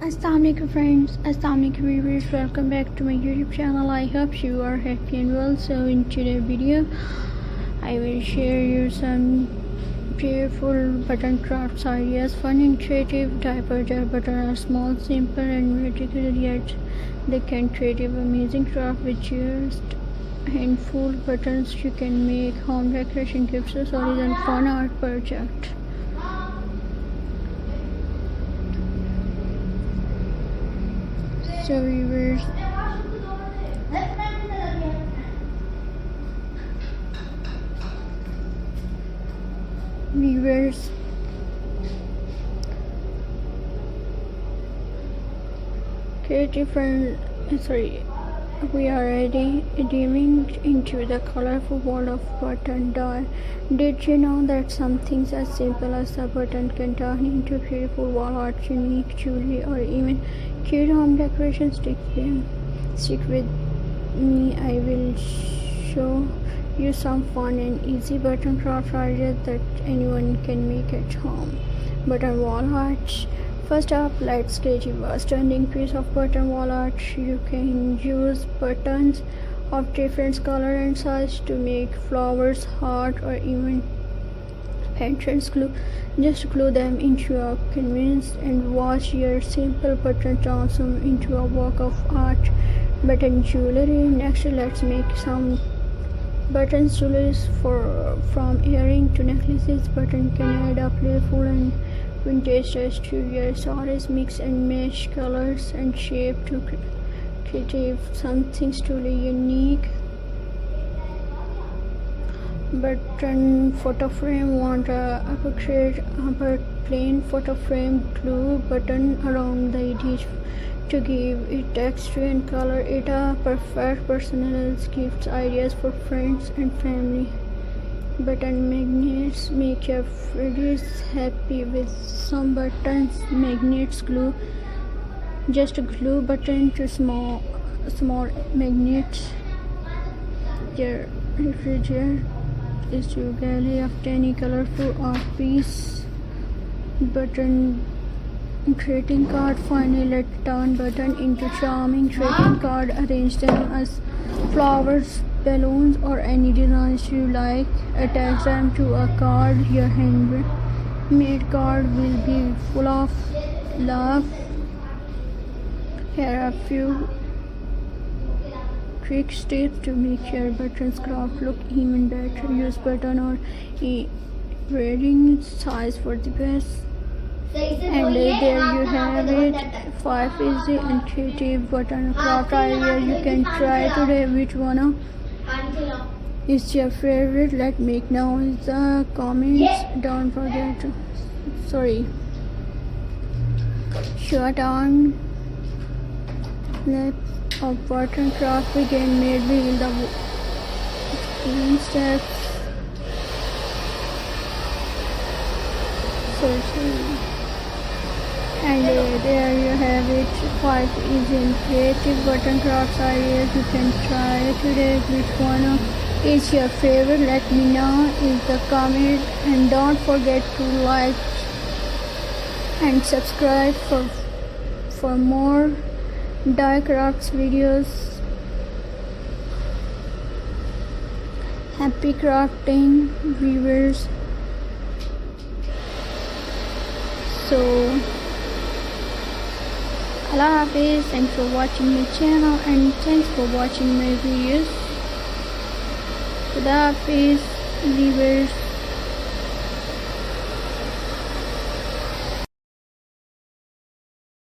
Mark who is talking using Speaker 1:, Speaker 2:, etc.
Speaker 1: Assalamualaikum friends, Assalamualaikum viewers, welcome back to my YouTube channel. I hope you are happy and well. So in today's video I will share you some beautiful button crafts ideas. Fun and creative diaper gel button are small, simple and vertical, yet they can create amazing craft with just handful buttons. You can make home decoration, gifts, accessories and fun art project. So viewers, creative friend, we are already dimming into the colorful world of button doll. Did you know that some things as simple as a button can turn into beautiful wall art, unique jewelry, or even cute home decorations? Stick with me. I will show you some fun and easy button craft ideas that anyone can make at home. Button wall art. First up, let's create a stunning piece of button wall art. You can use buttons of different color and size to make flowers, heart, or even patrons glue. Just glue them into a canvas and watch your simple button transform into a work of art. Button jewelry. Next, let's make some button jewelry from earring to necklaces. Button can add a playful and vintage touch to your accessories. Mix and match colors and shape to create something truly unique. Button photo frame. Want a plain photo frame. Glue button around the edge to give it texture and color. It a perfect personalized gift ideas for friends and family. Button magnets. Make your friends happy with some buttons. Magnets glue. Just glue button to small magnets. Your refrigerator is your gallery of tiny colorful art piece. Button trading card. Finally, let's turn button into charming trading card. Arrange them as flowers, balloons, or any designs you like. Attach them to a card. Your handmade card will be full of love. Here are a few quick tips to make your buttons craft look even better. Use button or varying size for the best. And there you have it, 5 easy and creative button craft ideas you can try today. Which one is your favorite? Let me know in the comments. Don't forget to short on lap of button craft begin. Made in the steps. And there you have it, 5 easy and creative button crafts ideas you can try today. Which one is your favorite? Let me know in the comment, and don't forget to like and subscribe for more die crafts videos. Happy crafting, viewers. So Allah Hafiz, thanks for watching my channel and thanks for watching my videos. Allah Hafiz, viewers.